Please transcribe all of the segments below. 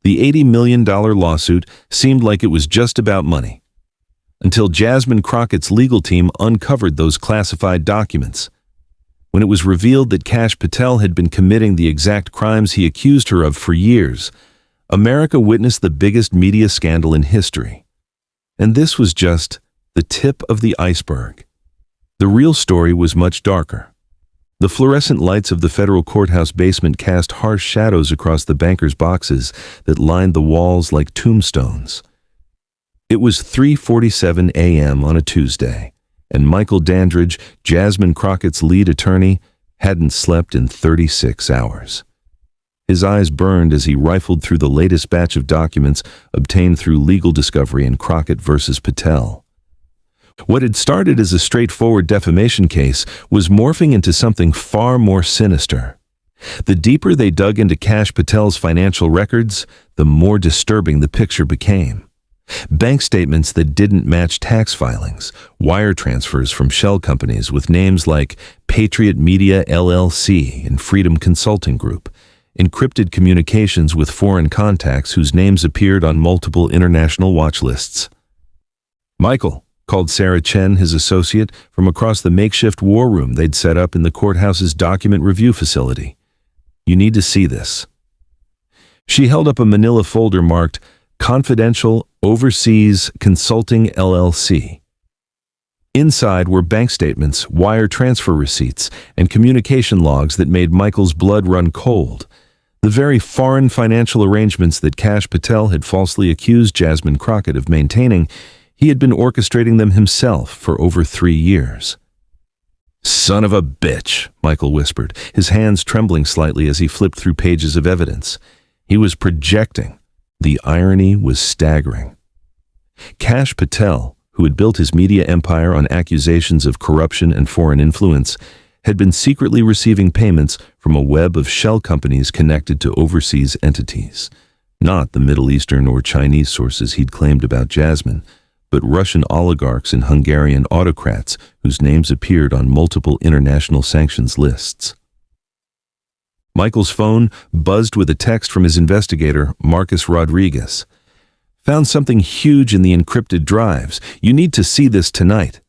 The $80 million lawsuit seemed like it was just about money, until Jasmine Crockett's legal team uncovered those classified documents. When it was revealed that Kash Patel had been committing the exact crimes he accused her of for years, America witnessed the biggest media scandal in history. And this was just the tip of the iceberg. The real story was much darker. The fluorescent lights of the federal courthouse basement cast harsh shadows across the bankers' boxes that lined the walls like tombstones. It was 3:47 a.m. on a Tuesday, and Michael Dandridge, Jasmine Crockett's lead attorney, hadn't slept in 36 hours. His eyes burned as he rifled through the latest batch of documents obtained through legal discovery in Crockett versus Patel. What had started as a straightforward defamation case was morphing into something far more sinister. The deeper they dug into Kash Patel's financial records, the more disturbing the picture became. Bank statements that didn't match tax filings, wire transfers from shell companies with names like Patriot Media LLC and Freedom Consulting Group, encrypted communications with foreign contacts whose names appeared on multiple international watch lists. "Michael," called Sarah Chen, his associate, from across the makeshift war room they'd set up in the courthouse's document review facility. "You need to see this." She held up a manila folder marked Confidential Overseas Consulting LLC. Inside were bank statements, wire transfer receipts, and communication logs that made Michael's blood run cold. The very foreign financial arrangements that Kash Patel had falsely accused Jasmine Crockett of maintaining, he had been orchestrating them himself for over 3 years. "Son of a bitch," Michael whispered, his hands trembling slightly as he flipped through pages of evidence. He was projecting. The irony was staggering. Kash Patel, who had built his media empire on accusations of corruption and foreign influence, had been secretly receiving payments from a web of shell companies connected to overseas entities. Not the Middle Eastern or Chinese sources he'd claimed about Jasmine, but Russian oligarchs and Hungarian autocrats whose names appeared on multiple international sanctions lists. Michael's phone buzzed with a text from his investigator, Marcus Rodriguez. "Found something huge in the encrypted drives. You need to see this tonight."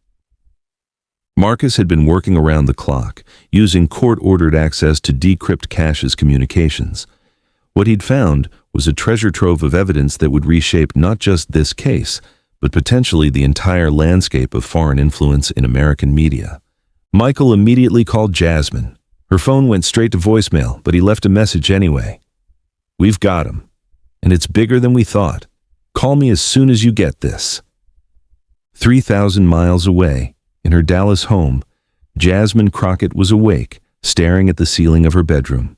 Marcus had been working around the clock, using court-ordered access to decrypt Kash's communications. What he'd found was a treasure trove of evidence that would reshape not just this case, but potentially the entire landscape of foreign influence in American media. Michael immediately called Jasmine. Her phone went straight to voicemail, but he left a message anyway. "We've got him, and it's bigger than we thought. Call me as soon as you get this." 3,000 miles away, in her Dallas home, Jasmine Crockett was awake, staring at the ceiling of her bedroom.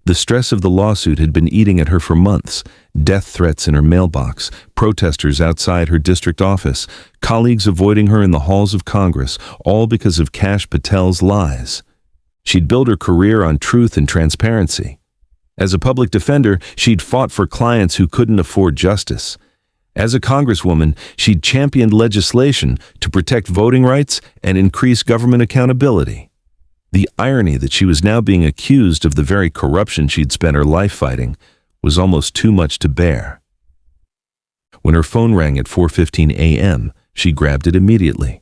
The stress of the lawsuit had been eating at her for months. Death threats in her mailbox, protesters outside her district office, colleagues avoiding her in the halls of Congress, all because of Kash Patel's lies. She'd built her career on truth and transparency. As a public defender, she'd fought for clients who couldn't afford justice. As a Congresswoman, she'd championed legislation to protect voting rights and increase government accountability. The irony that she was now being accused of the very corruption she'd spent her life fighting was almost too much to bear. When her phone rang at 4:15 a.m., she grabbed it immediately.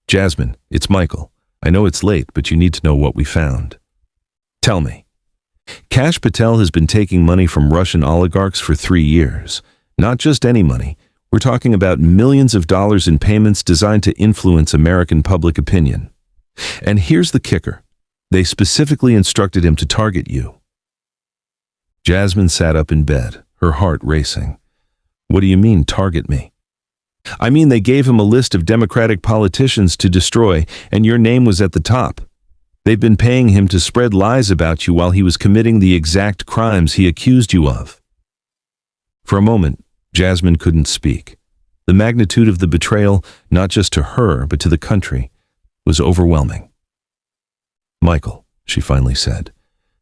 "Jasmine, it's Michael. I know it's late, but you need to know what we found." "Tell me." Kash Patel has been taking money from Russian oligarchs for 3 years. Not just any money. We're talking about millions of dollars in payments designed to influence American public opinion. And here's the kicker. They specifically instructed him to target you. Jasmine sat up in bed, her heart racing. "What do you mean, target me?" "I mean, they gave him a list of Democratic politicians to destroy, and your name was at the top. They've been paying him to spread lies about you while he was committing the exact crimes he accused you of." For a moment, Jasmine couldn't speak. The magnitude of the betrayal, not just to her, but to the country, was overwhelming. "Michael," she finally said,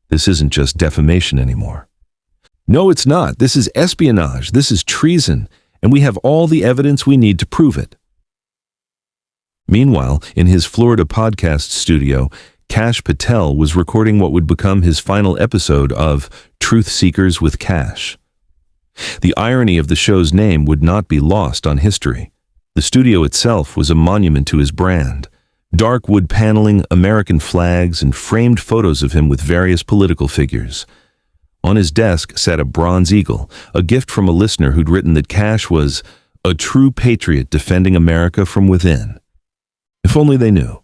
"this isn't just defamation anymore." "No, it's not. This is espionage. This is treason, and we have all the evidence we need to prove it." Meanwhile, in his Florida podcast studio, Kash Patel was recording what would become his final episode of Truth Seekers with Kash. The irony of the show's name would not be lost on history. The studio itself was a monument to his brand. Dark wood paneling, American flags, and framed photos of him with various political figures. On his desk sat a bronze eagle, a gift from a listener who'd written that Kash was a true patriot defending America from within. If only they knew.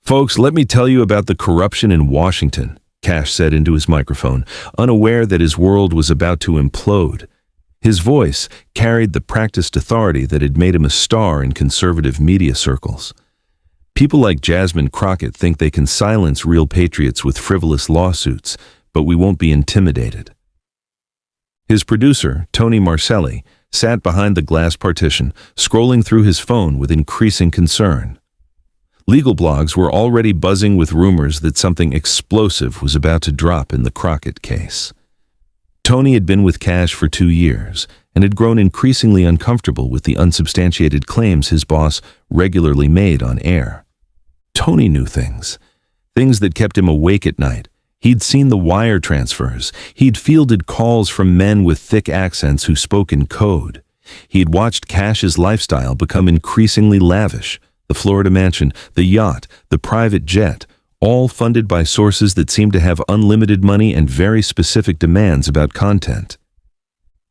"Folks, let me tell you about the corruption in Washington," Kash said into his microphone, unaware that his world was about to implode. His voice carried the practiced authority that had made him a star in conservative media circles. People like Jasmine Crockett think they can silence real patriots with frivolous lawsuits, but we won't be intimidated. His producer, Tony Marcelli, sat behind the glass partition, scrolling through his phone with increasing concern. Legal blogs were already buzzing with rumors that something explosive was about to drop in the Crockett case. Tony had been with Kash for 2 years and had grown increasingly uncomfortable with the unsubstantiated claims his boss regularly made on air. Tony knew things that kept him awake at night. He'd seen the wire transfers. He'd fielded calls from men with thick accents who spoke in code. He'd watched Kash's lifestyle become increasingly lavish. The Florida mansion, the yacht, the private jet, all funded by sources that seemed to have unlimited money and very specific demands about content.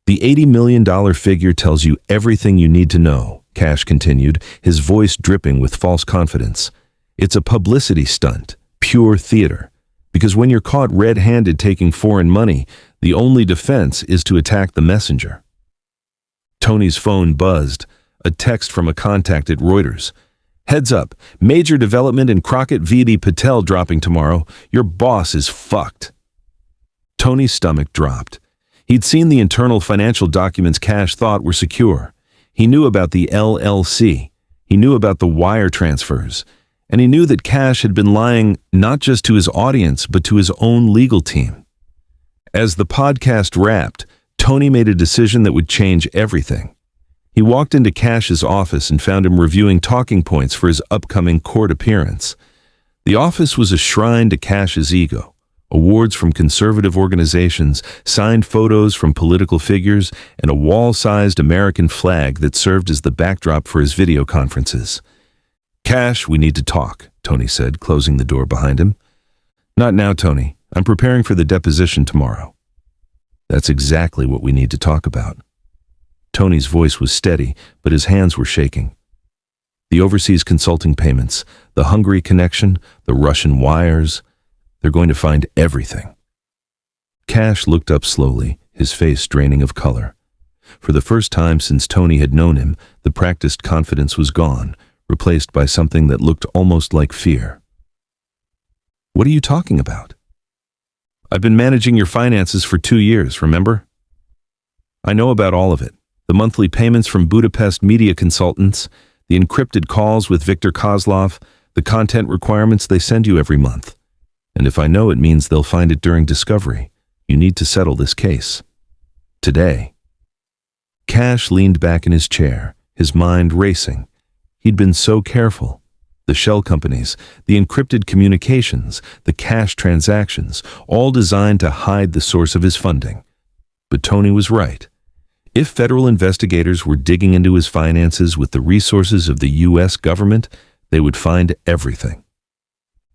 "The $80 million figure tells you everything you need to know," Kash continued, his voice dripping with false confidence. "It's a publicity stunt, pure theater. Because when you're caught red-handed taking foreign money, the only defense is to attack the messenger." Tony's phone buzzed, a text from a contact at Reuters. "Heads up, major development in Crockett v. Patel dropping tomorrow. Your boss is fucked." Tony's stomach dropped. He'd seen the internal financial documents Kash thought were secure. He knew about the LLC. He knew about the wire transfers. And he knew that Kash had been lying not just to his audience, but to his own legal team. As the podcast wrapped, Tony made a decision that would change everything. He walked into Kash's office and found him reviewing talking points for his upcoming court appearance. The office was a shrine to Kash's ego. Awards from conservative organizations, signed photos from political figures, and a wall-sized American flag that served as the backdrop for his video conferences. "Kash, we need to talk," Tony said, closing the door behind him. "Not now, Tony. I'm preparing for the deposition tomorrow." "That's exactly what we need to talk about." Tony's voice was steady, but his hands were shaking. "The overseas consulting payments, the Hungary connection, the Russian wires, they're going to find everything." Kash looked up slowly, his face draining of color. For the first time since Tony had known him, the practiced confidence was gone, replaced by something that looked almost like fear. "What are you talking about?" "I've been managing your finances for 2 years, remember?" "I know about all of it. The monthly payments from Budapest media consultants, the encrypted calls with Viktor Kozlov, the content requirements they send you every month. And if I know it means they'll find it during discovery, you need to settle this case. Today." Kash leaned back in his chair, his mind racing. He'd been so careful. The shell companies, the encrypted communications, the cash transactions, all designed to hide the source of his funding. But Tony was right. If federal investigators were digging into his finances with the resources of the U.S. government, they would find everything.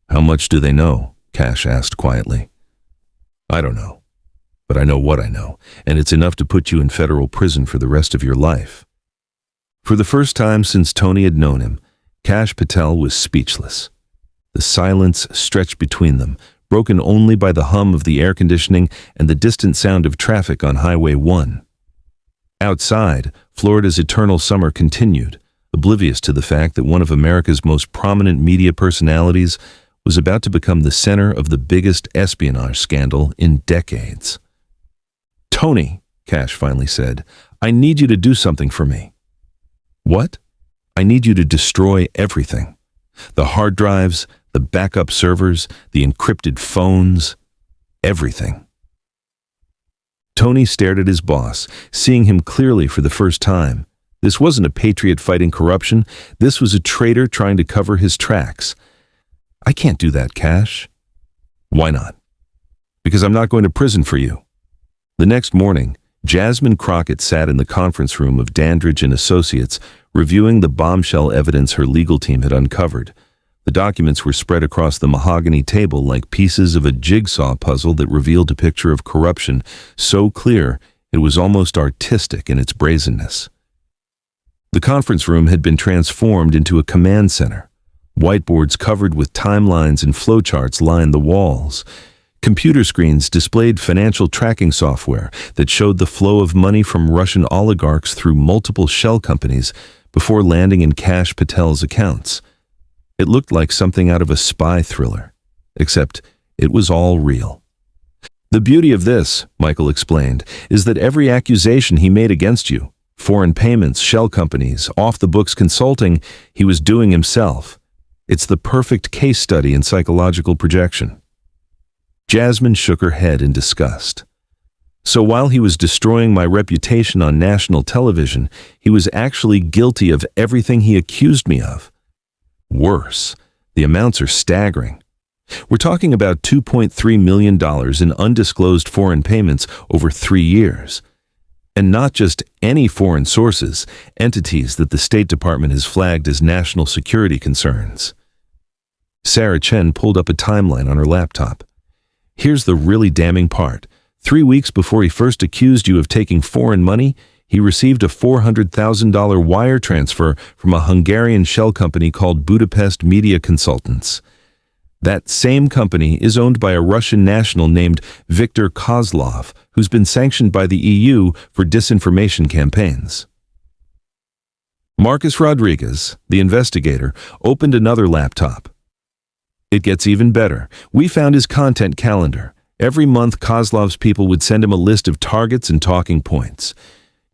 "How much do they know?" Kash asked quietly. "I don't know. But I know what I know, and it's enough to put you in federal prison for the rest of your life." For the first time since Tony had known him, Kash Patel was speechless. The silence stretched between them, broken only by the hum of the air conditioning and the distant sound of traffic on Highway 1. Outside, Florida's eternal summer continued, oblivious to the fact that one of America's most prominent media personalities was about to become the center of the biggest espionage scandal in decades. "Tony," Kash finally said, "I need you to do something for me." "What?" "I need you to destroy everything. The hard drives, the backup servers, the encrypted phones, everything." Tony stared at his boss, seeing him clearly for the first time. This wasn't a patriot fighting corruption. This was a traitor trying to cover his tracks. "I can't do that, Kash." "Why not?" "Because I'm not going to prison for you." The next morning, Jasmine Crockett sat in the conference room of Dandridge and Associates, reviewing the bombshell evidence her legal team had uncovered. The documents were spread across the mahogany table like pieces of a jigsaw puzzle that revealed a picture of corruption so clear it was almost artistic in its brazenness. The conference room had been transformed into a command center. Whiteboards covered with timelines and flowcharts lined the walls. Computer screens displayed financial tracking software that showed the flow of money from Russian oligarchs through multiple shell companies before landing in Kash Patel's accounts. It looked like something out of a spy thriller, except it was all real. "The beauty of this," Michael explained, "is that every accusation he made against you, foreign payments, shell companies, off-the-books consulting, he was doing himself. It's the perfect case study in psychological projection." Jasmine shook her head in disgust. "So while he was destroying my reputation on national television, he was actually guilty of everything he accused me of. Worse, the amounts are staggering. We're talking about $2.3 million in undisclosed foreign payments over 3 years. And not just any foreign sources, entities that the State Department has flagged as national security concerns." Sarah Chen pulled up a timeline on her laptop. "Here's the really damning part. 3 weeks before he first accused you of taking foreign money, he received a $400,000 wire transfer from a Hungarian shell company called Budapest Media Consultants. That same company is owned by a Russian national named Viktor Kozlov, who's been sanctioned by the EU for disinformation campaigns." Marcus Rodriguez, the investigator, opened another laptop. "It gets even better. We found his content calendar. Every month, Kozlov's people would send him a list of targets and talking points.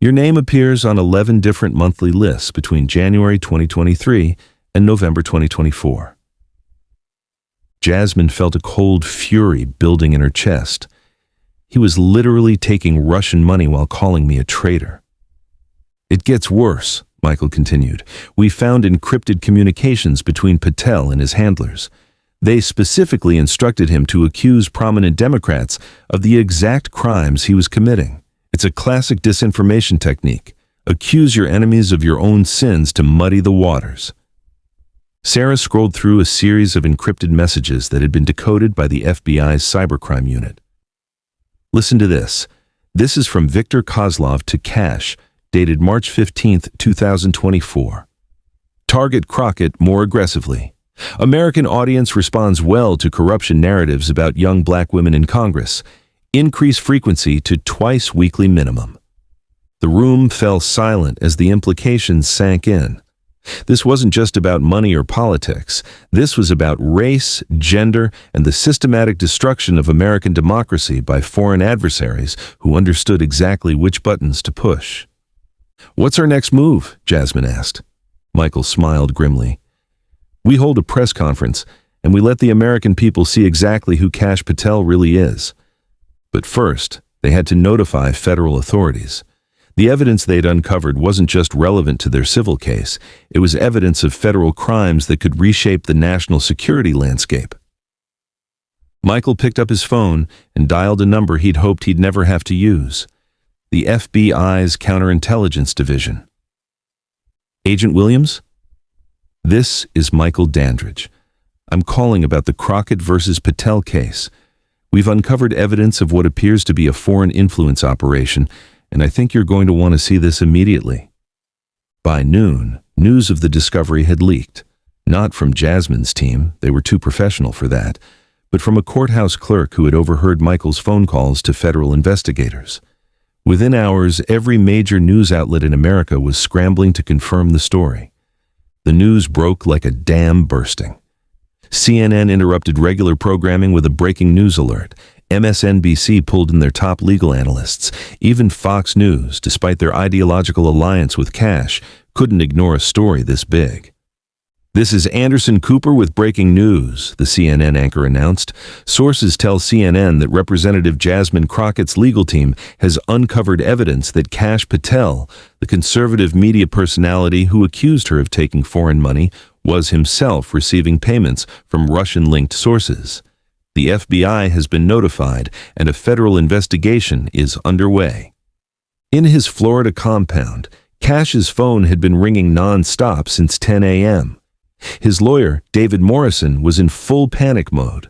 Your name appears on 11 different monthly lists between January 2023 and November 2024. Jasmine felt a cold fury building in her chest. He was literally taking Russian money while calling me a traitor. "It gets worse," Michael continued. "We found encrypted communications between Patel and his handlers. They specifically instructed him to accuse prominent Democrats of the exact crimes he was committing. It's a classic disinformation technique. Accuse your enemies of your own sins to muddy the waters." Sarah scrolled through a series of encrypted messages that had been decoded by the FBI's cybercrime unit. "Listen to this. This is from Viktor Kozlov to Kash, dated March 15, 2024. Target Crockett more aggressively. American audience responds well to corruption narratives about young black women in Congress. Increase frequency to twice weekly minimum." The room fell silent as the implications sank in. This wasn't just about money or politics. This was about race, gender, and the systematic destruction of American democracy by foreign adversaries who understood exactly which buttons to push. "What's our next move?" Jasmine asked. Michael smiled grimly. "We hold a press conference, and we let the American people see exactly who Kash Patel really is. But first, they had to notify federal authorities. The evidence they'd uncovered wasn't just relevant to their civil case, it was evidence of federal crimes that could reshape the national security landscape." Michael picked up his phone and dialed a number he'd hoped he'd never have to use. The FBI's Counterintelligence Division. "Agent Williams? This is Michael Dandridge. I'm calling about the Crockett versus Patel case. We've uncovered evidence of what appears to be a foreign influence operation, and I think you're going to want to see this immediately." By noon, news of the discovery had leaked. Not from Jasmine's team, they were too professional for that, but from a courthouse clerk who had overheard Michael's phone calls to federal investigators. Within hours, every major news outlet in America was scrambling to confirm the story. The news broke like a dam bursting. CNN interrupted regular programming with a breaking news alert. MSNBC pulled in their top legal analysts. Even Fox News, despite their ideological alliance with Kash, couldn't ignore a story this big. "This is Anderson Cooper with breaking news," the CNN anchor announced. Sources tell CNN that Representative Jasmine Crockett's legal team has uncovered evidence that Kash Patel, the conservative media personality who accused her of taking foreign money, was himself receiving payments from Russian-linked sources. The FBI has been notified, and a federal investigation is underway. In his Florida compound, Cash's phone had been ringing non-stop since 10 a.m. His lawyer, David Morrison, was in full panic mode.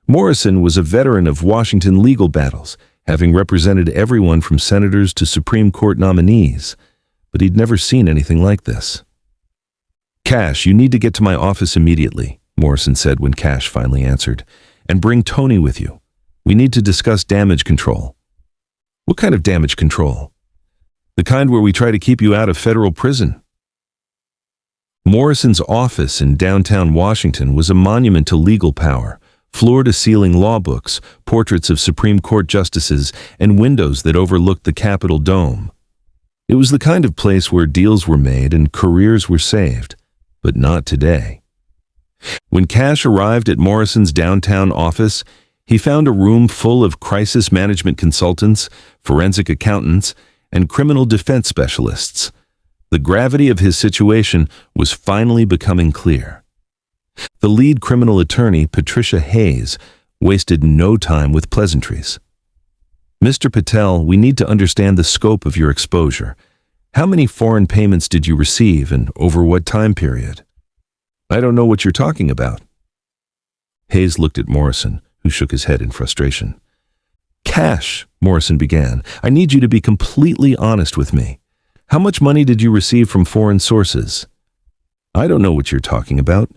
Morrison was a veteran of Washington legal battles, having represented everyone from senators to Supreme Court nominees, but he'd never seen anything like this. "Cash, you need to get to my office immediately," Morrison said when Cash finally answered, "and bring Tony with you. We need to discuss damage control." "What kind of damage control?" "The kind where we try to keep you out of federal prison." Morrison's office in downtown Washington was a monument to legal power, floor-to-ceiling law books, portraits of Supreme Court justices, and windows that overlooked the Capitol dome. It was the kind of place where deals were made and careers were saved, but not today. When Cash arrived at Morrison's downtown office, he found a room full of crisis management consultants, forensic accountants, and criminal defense specialists. The gravity of his situation was finally becoming clear. The lead criminal attorney, Patricia Hayes, wasted no time with pleasantries. "Mr. Patel, we need to understand the scope of your exposure. How many foreign payments did you receive and over what time period?" "I don't know what you're talking about." Hayes looked at Morrison, who shook his head in frustration. "Cash," Morrison began, "I need you to be completely honest with me. How much money did you receive from foreign sources?" "I don't know what you're talking about."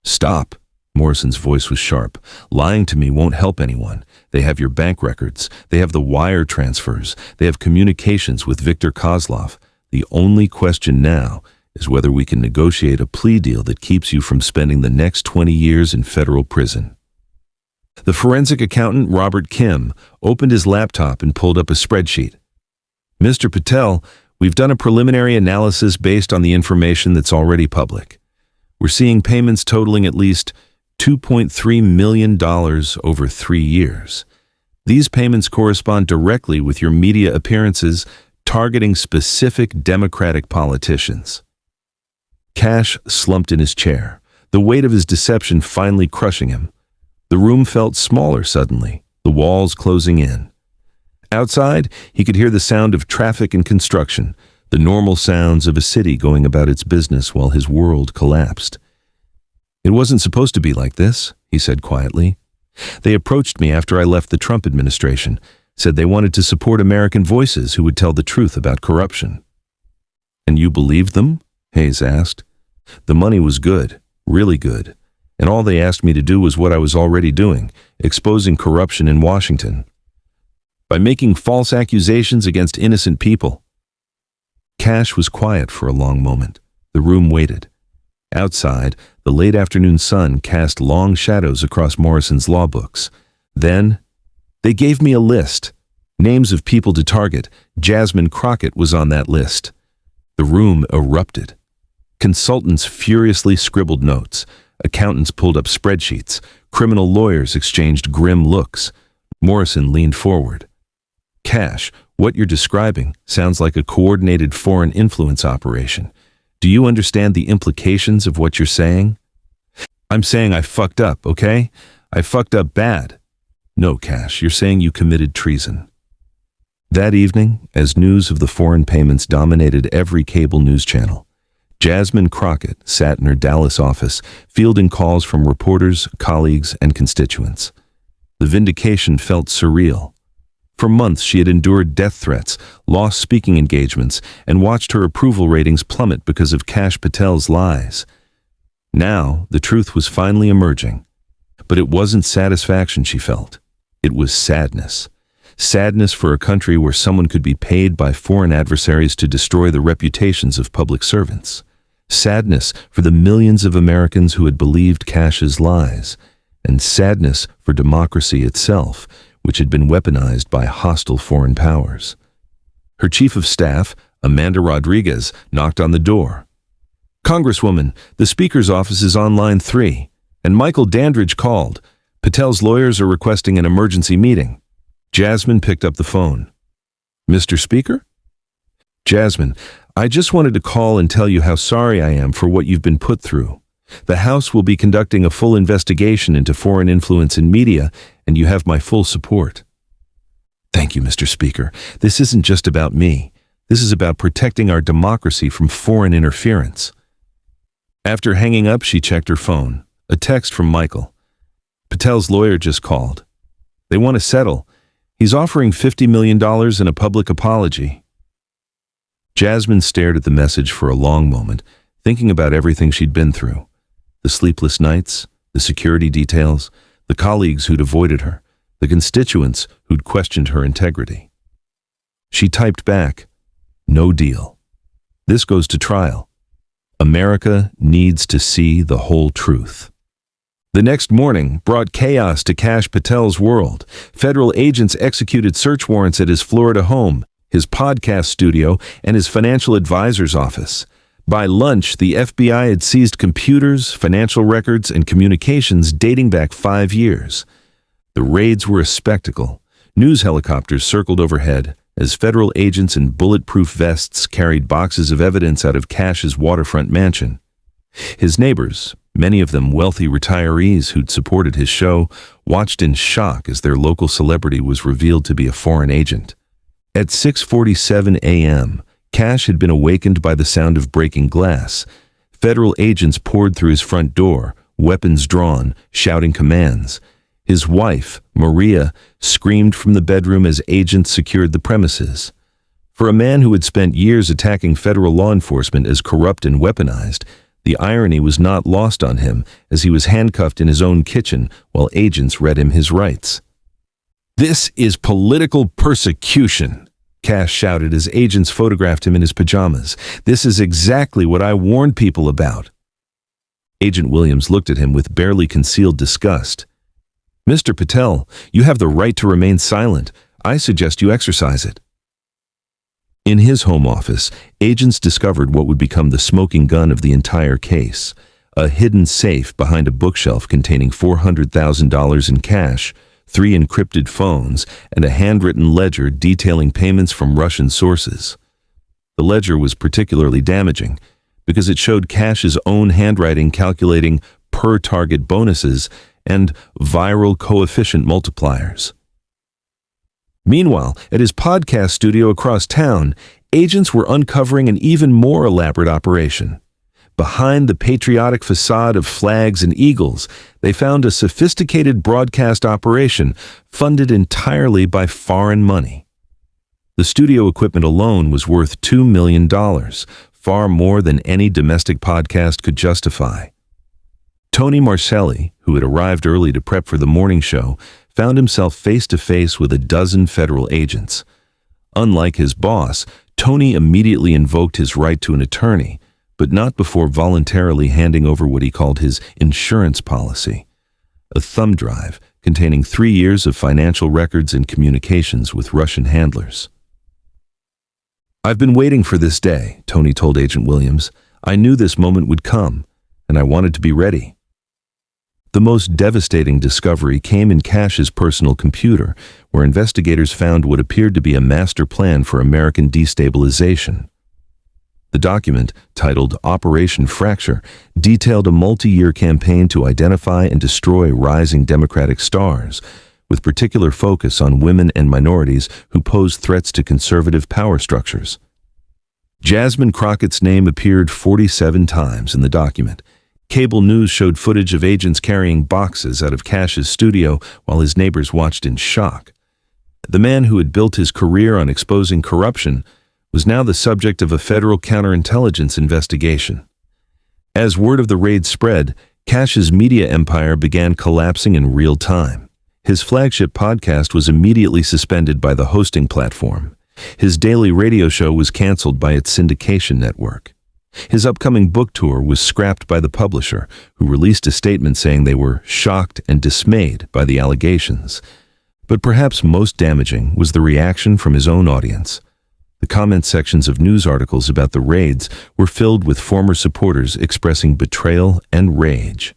"Stop." Morrison's voice was sharp. "Lying to me won't help anyone. They have your bank records. They have the wire transfers. They have communications with Victor Kozlov. The only question now is whether we can negotiate a plea deal that keeps you from spending the next 20 years in federal prison." The forensic accountant, Robert Kim, opened his laptop and pulled up a spreadsheet. "Mr. Patel, we've done a preliminary analysis based on the information that's already public. We're seeing payments totaling at least $2.3 million over 3 years. These payments correspond directly with your media appearances targeting specific Democratic politicians." Cash slumped in his chair, the weight of his deception finally crushing him. The room felt smaller suddenly, the walls closing in. Outside, he could hear the sound of traffic and construction, the normal sounds of a city going about its business while his world collapsed. "It wasn't supposed to be like this," he said quietly. "They approached me after I left the Trump administration, said they wanted to support American voices who would tell the truth about corruption." "And you believed them?" Hayes asked. "The money was good, really good, and all they asked me to do was what I was already doing, exposing corruption in Washington. By making false accusations against innocent people." Cash was quiet for a long moment. The room waited. Outside, the late afternoon sun cast long shadows across Morrison's law books. Then, "They gave me a list. Names of people to target. Jasmine Crockett was on that list." The room erupted. Consultants furiously scribbled notes. Accountants pulled up spreadsheets. Criminal lawyers exchanged grim looks. Morrison leaned forward. "Cash, what you're describing sounds like a coordinated foreign influence operation. Do you understand the implications of what you're saying?" "I'm saying I fucked up, okay? I fucked up bad." "No, Cash, you're saying you committed treason." That evening, as news of the foreign payments dominated every cable news channel, Jasmine Crockett sat in her Dallas office, fielding calls from reporters, colleagues, and constituents. The vindication felt surreal. For months, she had endured death threats, lost speaking engagements, and watched her approval ratings plummet because of Kash Patel's lies. Now, the truth was finally emerging. But it wasn't satisfaction she felt. It was sadness. Sadness for a country where someone could be paid by foreign adversaries to destroy the reputations of public servants. Sadness for the millions of Americans who had believed Kash's lies. And sadness for democracy itself, which had been weaponized by hostile foreign powers. Her chief of staff, Amanda Rodriguez, knocked on the door. "Congresswoman, the Speaker's office is on line 3, and Michael Dandridge called. Patel's lawyers are requesting an emergency meeting." Jasmine picked up the phone. "Mr. Speaker?" "Jasmine, I just wanted to call and tell you how sorry I am for what you've been put through. The House will be conducting a full investigation into foreign influence in media, and you have my full support." Thank you, Mr. Speaker. This isn't just about me. This is about protecting our democracy from foreign interference. After hanging up, she checked her phone. A text from Michael. Patel's lawyer just called. They want to settle. He's offering $50 million in a public apology. Jasmine stared at the message for a long moment, thinking about everything she'd been through. The sleepless nights, the security details, the colleagues who'd avoided her, the constituents who'd questioned her integrity. She typed back, "No deal. This goes to trial. America needs to see the whole truth." The next morning brought chaos to Kash Patel's world. Federal agents executed search warrants at his Florida home, his podcast studio, and his financial advisor's office. By lunch, the FBI had seized computers, financial records, and communications dating back 5 years. The raids were a spectacle. News helicopters circled overhead as federal agents in bulletproof vests carried boxes of evidence out of Kash's waterfront mansion. His neighbors, many of them wealthy retirees who'd supported his show, watched in shock as their local celebrity was revealed to be a foreign agent. At 6:47 a.m., Kash had been awakened by the sound of breaking glass. Federal agents poured through his front door, weapons drawn, shouting commands. His wife, Maria, screamed from the bedroom as agents secured the premises. For a man who had spent years attacking federal law enforcement as corrupt and weaponized, the irony was not lost on him as he was handcuffed in his own kitchen while agents read him his rights. "This is political persecution," Kash shouted as agents photographed him in his pajamas. "This is exactly what I warned people about." Agent Williams looked at him with barely concealed disgust. "Mr. Patel, you have the right to remain silent. I suggest you exercise it." In his home office, agents discovered what would become the smoking gun of the entire case, a hidden safe behind a bookshelf containing $400,000 in cash, 3 encrypted phones, and a handwritten ledger detailing payments from Russian sources. The ledger was particularly damaging because it showed Kash's own handwriting calculating per-target bonuses and viral coefficient multipliers. Meanwhile, at his podcast studio across town, agents were uncovering an even more elaborate operation. Behind the patriotic facade of flags and eagles, they found a sophisticated broadcast operation funded entirely by foreign money. The studio equipment alone was worth $2 million, far more than any domestic podcast could justify. Tony Marcelli, who had arrived early to prep for the morning show, found himself face-to-face with a dozen federal agents. Unlike his boss, Tony immediately invoked his right to an attorney, but not before voluntarily handing over what he called his insurance policy, a thumb drive containing 3 years of financial records and communications with Russian handlers. "I've been waiting for this day," Tony told Agent Williams. "I knew this moment would come, and I wanted to be ready." The most devastating discovery came in Kash's personal computer, where investigators found what appeared to be a master plan for American destabilization. The document, titled Operation Fracture, detailed a multi-year campaign to identify and destroy rising Democratic stars, with particular focus on women and minorities who posed threats to conservative power structures. Jasmine Crockett's name appeared 47 times in the document. Cable news showed footage of agents carrying boxes out of Kash's studio while his neighbors watched in shock. The man who had built his career on exposing corruption was now the subject of a federal counterintelligence investigation. As word of the raid spread, Kash's media empire began collapsing in real time. His flagship podcast was immediately suspended by the hosting platform. His daily radio show was canceled by its syndication network. His upcoming book tour was scrapped by the publisher, who released a statement saying they were shocked and dismayed by the allegations. But perhaps most damaging was the reaction from his own audience. The comment sections of news articles about the raids were filled with former supporters expressing betrayal and rage.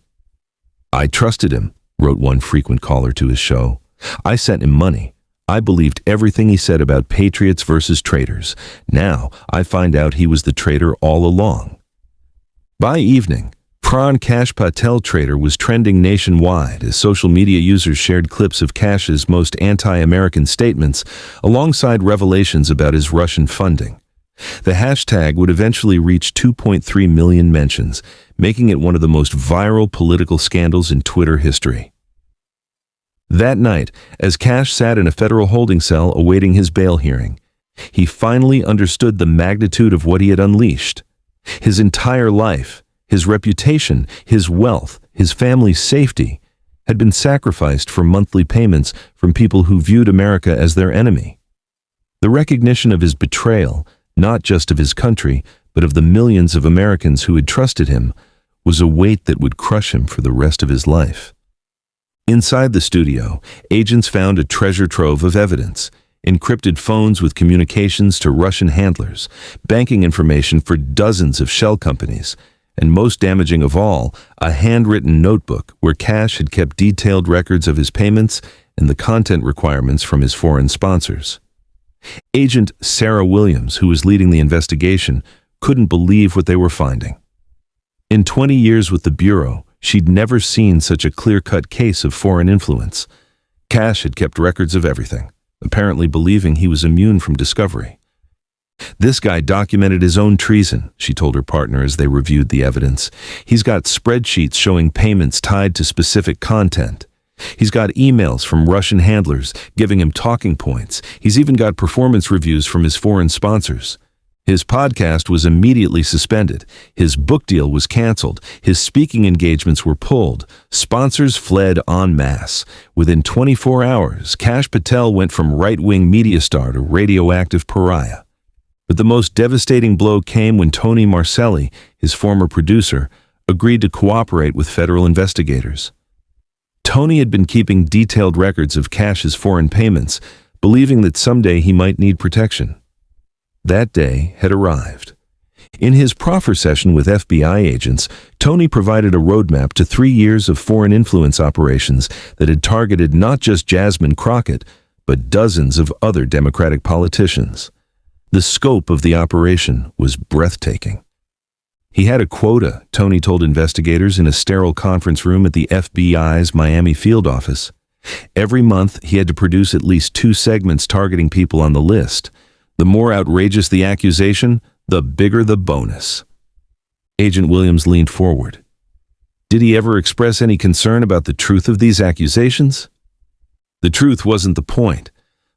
"I trusted him," wrote one frequent caller to his show. "I sent him money. I believed everything he said about patriots versus traitors. Now I find out he was the traitor all along." By evening, Kash Patel trader was trending nationwide as social media users shared clips of Kash's most anti-American statements alongside revelations about his Russian funding. The hashtag would eventually reach 2.3 million mentions, making it one of the most viral political scandals in Twitter history. That night, as Kash sat in a federal holding cell awaiting his bail hearing, he finally understood the magnitude of what he had unleashed. His entire life, his reputation, his wealth, his family's safety had been sacrificed for monthly payments from people who viewed America as their enemy. The recognition of his betrayal, not just of his country, but of the millions of Americans who had trusted him, was a weight that would crush him for the rest of his life. Inside the studio, agents found a treasure trove of evidence: encrypted phones with communications to Russian handlers, banking information for dozens of shell companies, and most damaging of all, a handwritten notebook where Kash had kept detailed records of his payments and the content requirements from his foreign sponsors. Agent Sarah Williams, who was leading the investigation, couldn't believe what they were finding. In 20 years with the Bureau, she'd never seen such a clear-cut case of foreign influence. Kash had kept records of everything, apparently believing he was immune from discovery. "This guy documented his own treason," she told her partner as they reviewed the evidence. "He's got spreadsheets showing payments tied to specific content. He's got emails from Russian handlers giving him talking points. He's even got performance reviews from his foreign sponsors. His podcast was immediately suspended. His book deal was canceled. His speaking engagements were pulled. Sponsors fled en masse. Within 24 hours, Kash Patel went from right-wing media star to radioactive pariah." But the most devastating blow came when Tony Marcelli, his former producer, agreed to cooperate with federal investigators. Tony had been keeping detailed records of Kash's foreign payments, believing that someday he might need protection. That day had arrived. In his proffer session with FBI agents, Tony provided a roadmap to 3 years of foreign influence operations that had targeted not just Jasmine Crockett, but dozens of other Democratic politicians. The scope of the operation was breathtaking. He had a quota, Tony told investigators in a sterile conference room at the FBI's Miami field office. Every month, he had to produce at least 2 segments targeting people on the list. The more outrageous the accusation, the bigger the bonus. Agent Williams leaned forward. Did he ever express any concern about the truth of these accusations? The truth wasn't the point.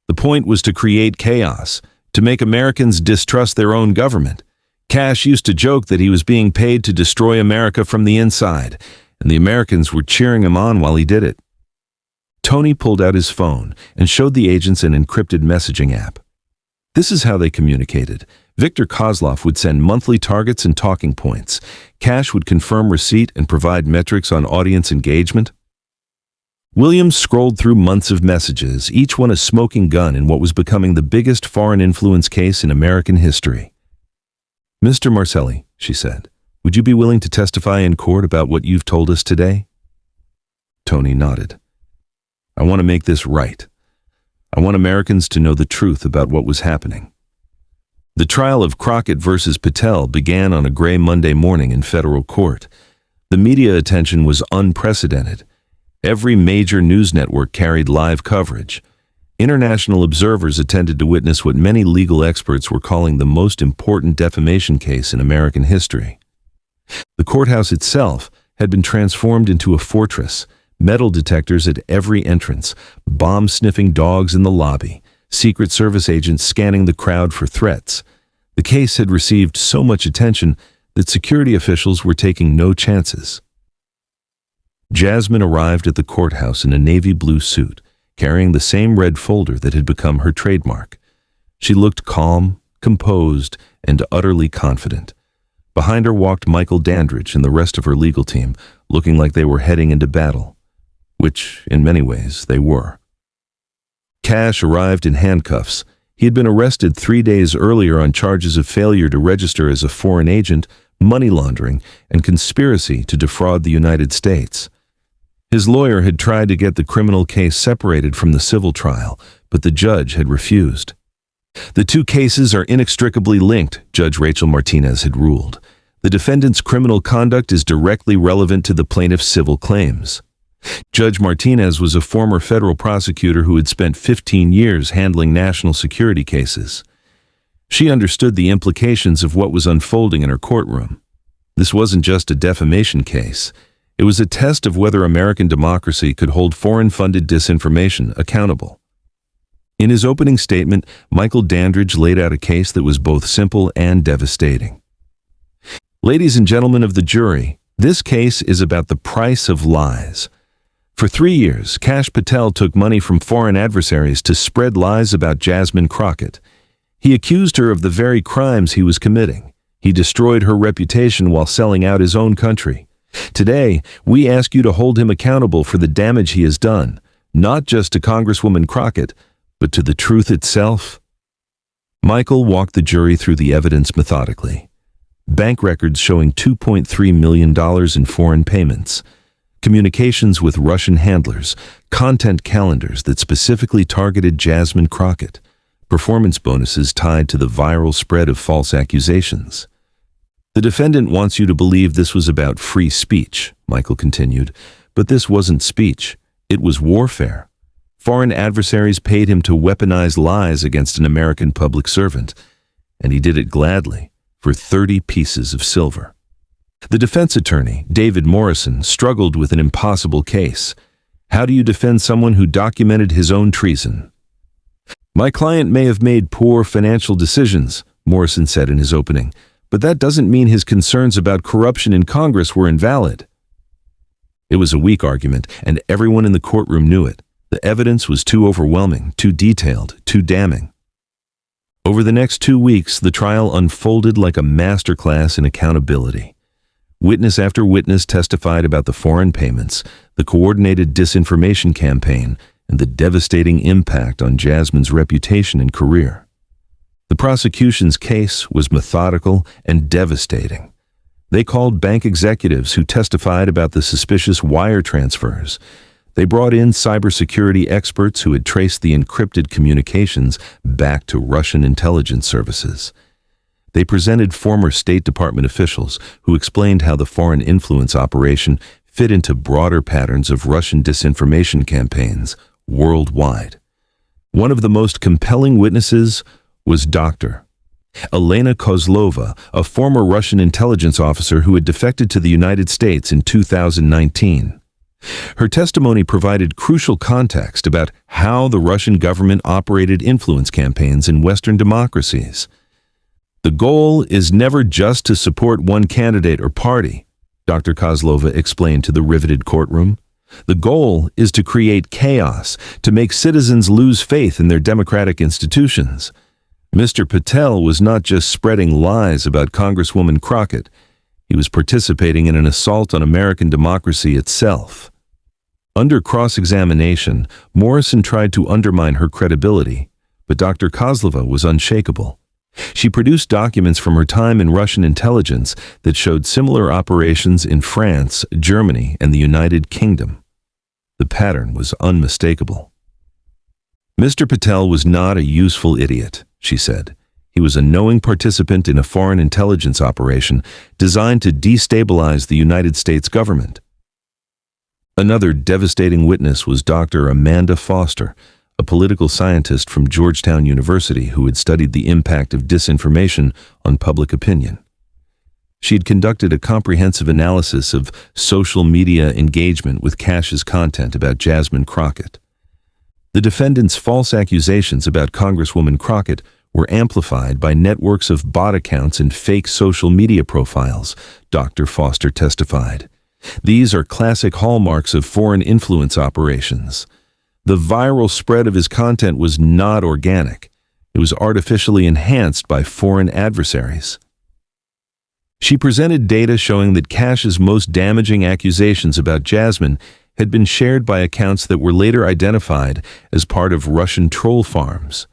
The point was to create chaos, to make Americans distrust their own government. Kash used to joke that he was being paid to destroy America from the inside, and the Americans were cheering him on while he did it. Tony pulled out his phone and showed the agents an encrypted messaging app. This is how they communicated. Victor Kozlov would send monthly targets and talking points. Kash would confirm receipt and provide metrics on audience engagement. Williams scrolled through months of messages, each one a smoking gun in what was becoming the biggest foreign influence case in American history. "Mr. Marcelli," she said, "would you be willing to testify in court about what you've told us today?" Tony nodded. "I want to make this right. I want Americans to know the truth about what was happening." The trial of Crockett versus Patel began on a gray Monday morning in federal court. The media attention was unprecedented. Every major news network carried live coverage. International observers attended to witness what many legal experts were calling the most important defamation case in American history. The courthouse itself had been transformed into a fortress, metal detectors at every entrance, bomb-sniffing dogs in the lobby, Secret Service agents scanning the crowd for threats. The case had received so much attention that security officials were taking no chances. Jasmine arrived at the courthouse in a navy blue suit, carrying the same red folder that had become her trademark. She looked calm, composed, and utterly confident. Behind her walked Michael Dandridge and the rest of her legal team, looking like they were heading into battle, which, in many ways, they were. Kash arrived in handcuffs. He had been arrested 3 days earlier on charges of failure to register as a foreign agent, money laundering, and conspiracy to defraud the United States. His lawyer had tried to get the criminal case separated from the civil trial, but the judge had refused. "The 2 cases are inextricably linked," Judge Rachel Martinez had ruled. The defendant's criminal conduct is directly relevant to the plaintiff's civil claims. Judge Martinez was a former federal prosecutor who had spent 15 years handling national security cases. She understood the implications of what was unfolding in her courtroom. This wasn't just a defamation case. It was a test of whether American democracy could hold foreign-funded disinformation accountable. In his opening statement, Michael Dandridge laid out a case that was both simple and devastating. Ladies and gentlemen of the jury, this case is about the price of lies. For 3 years, Kash Patel took money from foreign adversaries to spread lies about Jasmine Crockett. He accused her of the very crimes he was committing. He destroyed her reputation while selling out his own country. Today, we ask you to hold him accountable for the damage he has done, not just to Congresswoman Crockett, but to the truth itself. Michael walked the jury through the evidence methodically. Bank records showing $2.3 million in foreign payments, communications with Russian handlers, content calendars that specifically targeted Jasmine Crockett, performance bonuses tied to the viral spread of false accusations. The defendant wants you to believe this was about free speech, Michael continued, but this wasn't speech. It was warfare. Foreign adversaries paid him to weaponize lies against an American public servant, and he did it gladly for 30 pieces of silver. The defense attorney, David Morrison, struggled with an impossible case. How do you defend someone who documented his own treason? My client may have made poor financial decisions, Morrison said in his opening, but that doesn't mean his concerns about corruption in Congress were invalid. It was a weak argument, and everyone in the courtroom knew it. The evidence was too overwhelming, too detailed, too damning. Over the next 2 weeks, the trial unfolded like a masterclass in accountability. Witness after witness testified about the foreign payments, the coordinated disinformation campaign, and the devastating impact on Jasmine's reputation and career. The prosecution's case was methodical and devastating. They called bank executives who testified about the suspicious wire transfers. They brought in cybersecurity experts who had traced the encrypted communications back to Russian intelligence services. They presented former State Department officials who explained how the foreign influence operation fit into broader patterns of Russian disinformation campaigns worldwide. One of the most compelling witnesses was Dr. Elena Kozlova, a former Russian intelligence officer who had defected to the United States in 2019. Her testimony provided crucial context about how the Russian government operated influence campaigns in Western democracies. The goal is never just to support one candidate or party, Dr. Kozlova explained to the riveted courtroom. The goal is to create chaos, to make citizens lose faith in their democratic institutions. Mr. Patel was not just spreading lies about Congresswoman Crockett. He was participating in an assault on American democracy itself. Under cross-examination, Morrison tried to undermine her credibility, but Dr. Kozlova was unshakable. She produced documents from her time in Russian intelligence that showed similar operations in France, Germany, and the United Kingdom. The pattern was unmistakable. Mr. Patel was not a useful idiot, she said. He was a knowing participant in a foreign intelligence operation designed to destabilize the United States government. Another devastating witness was Dr. Amanda Foster, a political scientist from Georgetown University who had studied the impact of disinformation on public opinion. She had conducted a comprehensive analysis of social media engagement with Kash's content about Jasmine Crockett. The defendant's false accusations about Congresswoman Crockett were amplified by networks of bot accounts and fake social media profiles, Dr. Foster testified. These are classic hallmarks of foreign influence operations. The viral spread of his content was not organic. It was artificially enhanced by foreign adversaries. She presented data showing that Kash's most damaging accusations about Jasmine had been shared by accounts that were later identified as part of Russian troll farms.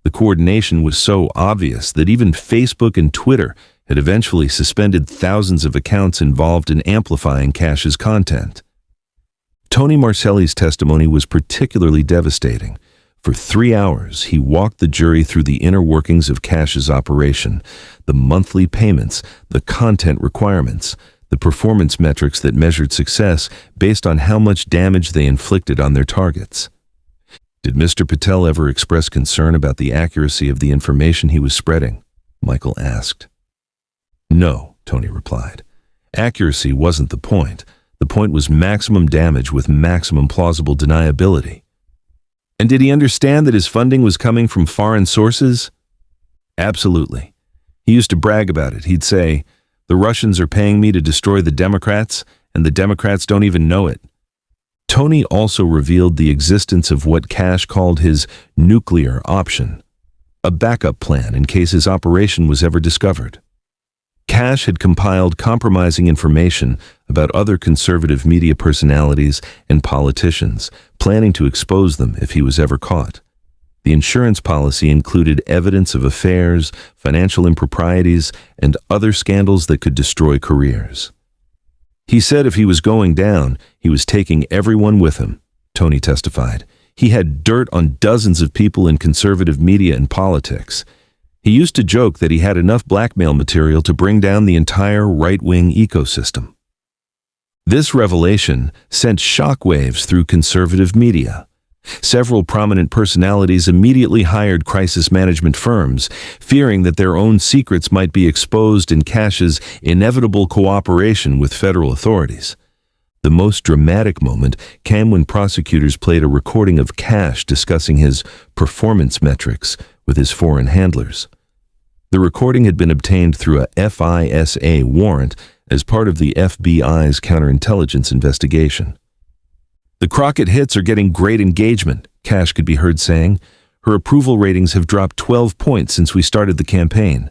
The coordination was so obvious that even Facebook and Twitter had eventually suspended thousands of accounts involved in amplifying Kash's content. Tony Marcelli's testimony was particularly devastating. For 3 hours, he walked the jury through the inner workings of Cash's operation, the monthly payments, the content requirements, the performance metrics that measured success based on how much damage they inflicted on their targets. Did Mr. Patel ever express concern about the accuracy of the information he was spreading? Michael asked. No, Tony replied. Accuracy wasn't the point. The point was maximum damage with maximum plausible deniability. And did he understand that his funding was coming from foreign sources? Absolutely. He used to brag about it. He'd say, "The Russians are paying me to destroy the Democrats, and the Democrats don't even know it." Tony also revealed the existence of what Cash called his nuclear option, a backup plan in case his operation was ever discovered. Cash had compiled compromising information about other conservative media personalities and politicians, planning to expose them if he was ever caught. The insurance policy included evidence of affairs, financial improprieties, and other scandals that could destroy careers. He said if he was going down, he was taking everyone with him, Tony testified. He had dirt on dozens of people in conservative media and politics. He used to joke that he had enough blackmail material to bring down the entire right-wing ecosystem. This revelation sent shockwaves through conservative media. Several prominent personalities immediately hired crisis management firms, fearing that their own secrets might be exposed in Cash's inevitable cooperation with federal authorities. The most dramatic moment came when prosecutors played a recording of Cash discussing his performance metrics with his foreign handlers. The recording had been obtained through a FISA warrant as part of the FBI's counterintelligence investigation. "The Crockett hits are getting great engagement," Cash could be heard saying. "Her approval ratings have dropped 12 points since we started the campaign.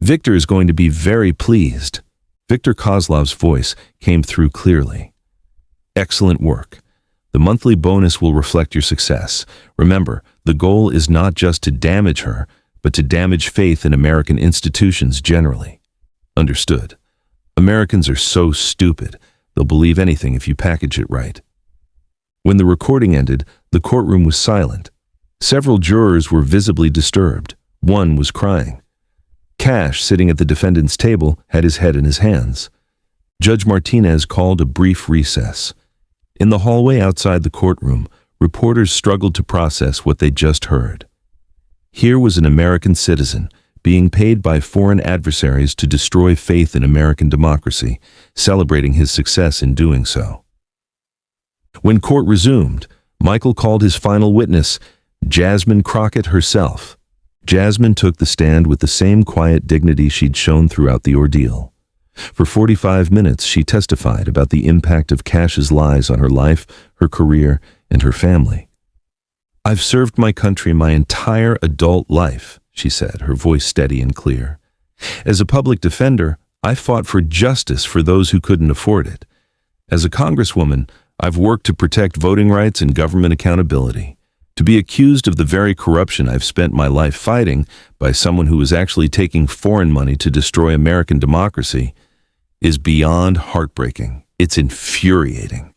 Victor is going to be very pleased." Victor Kozlov's voice came through clearly. "Excellent work. The monthly bonus will reflect your success. Remember, the goal is not just to damage her, but to damage faith in American institutions generally." Understood. Americans are so stupid, they'll believe anything if you package it right. When the recording ended, the courtroom was silent. Several jurors were visibly disturbed. One was crying. Cash, sitting at the defendant's table, had his head in his hands. Judge Martinez called a brief recess. In the hallway outside the courtroom, reporters struggled to process what they'd just heard. Here was an American citizen being paid by foreign adversaries to destroy faith in American democracy, celebrating his success in doing so. When court resumed, Michael called his final witness, Jasmine Crockett herself. Jasmine took the stand with the same quiet dignity she'd shown throughout the ordeal. For 45 minutes, she testified about the impact of Cash's lies on her life, her career, and her family. "I've served my country my entire adult life," she said, her voice steady and clear. "As a public defender, I fought for justice for those who couldn't afford it. As a Congresswoman, I've worked to protect voting rights and government accountability. To be accused of the very corruption I've spent my life fighting by someone who was actually taking foreign money to destroy American democracy is beyond heartbreaking. It's infuriating."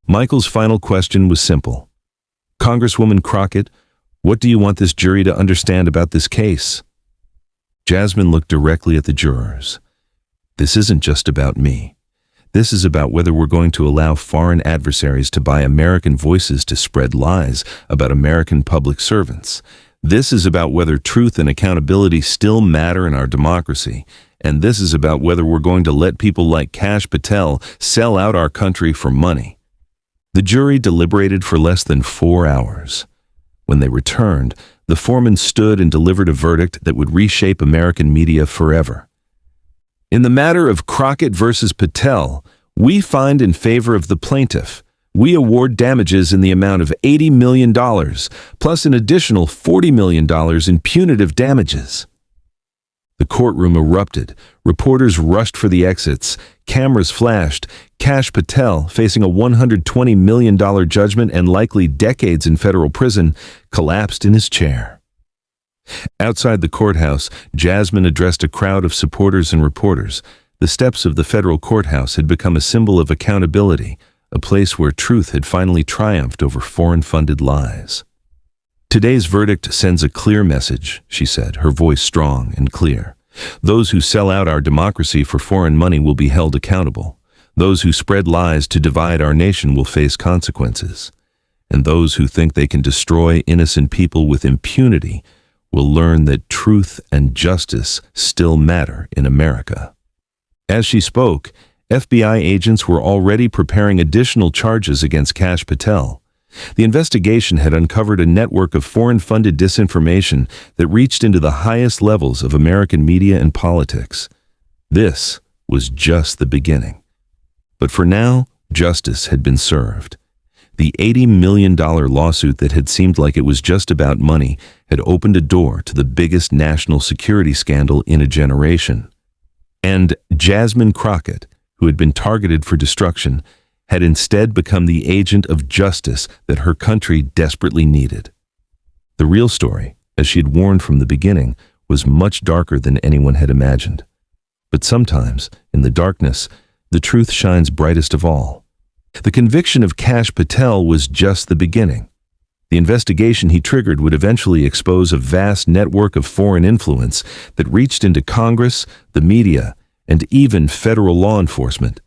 Michael's final question was simple. "Congresswoman Crockett, what do you want this jury to understand about this case?" Jasmine looked directly at the jurors. "This isn't just about me. This is about whether we're going to allow foreign adversaries to buy American voices to spread lies about American public servants. This is about whether truth and accountability still matter in our democracy. And this is about whether we're going to let people like Kash Patel sell out our country for money." The jury deliberated for less than 4 hours. When they returned, the foreman stood and delivered a verdict that would reshape American media forever. "In the matter of Crockett versus Patel, we find in favor of the plaintiff. We award damages in the amount of $80 million, plus an additional $40 million in punitive damages." The courtroom erupted. Reporters rushed for the exits. Cameras flashed. Kash Patel, facing a $120 million judgment and likely decades in federal prison, collapsed in his chair. Outside the courthouse, Jasmine addressed a crowd of supporters and reporters. The steps of the federal courthouse had become a symbol of accountability, a place where truth had finally triumphed over foreign-funded lies. Today's verdict sends a clear message, she said, her voice strong and clear. Those who sell out our democracy for foreign money will be held accountable. Those who spread lies to divide our nation will face consequences. And those who think they can destroy innocent people with impunity will learn that truth and justice still matter in America. As she spoke, FBI agents were already preparing additional charges against Kash Patel. The investigation had uncovered a network of foreign-funded disinformation that reached into the highest levels of American media and politics. This was just the beginning. But for now, justice had been served. The $80 million lawsuit that had seemed like it was just about money had opened a door to the biggest national security scandal in a generation. And Jasmine Crockett, who had been targeted for destruction, had instead become the agent of justice that her country desperately needed. The real story, as she had warned from the beginning, was much darker than anyone had imagined. But sometimes, in the darkness, the truth shines brightest of all. The conviction of Kash Patel was just the beginning. The investigation he triggered would eventually expose a vast network of foreign influence that reached into Congress, the media, and even federal law enforcement.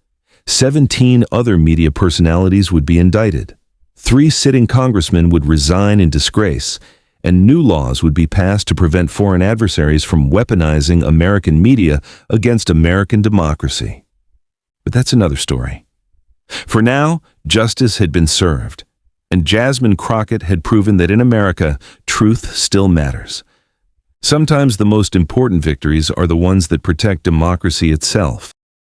17 other media personalities would be indicted. 3 sitting congressmen would resign in disgrace, and new laws would be passed to prevent foreign adversaries from weaponizing American media against American democracy. But that's another story. For now, justice had been served, and Jasmine Crockett had proven that in America, truth still matters. Sometimes the most important victories are the ones that protect democracy itself.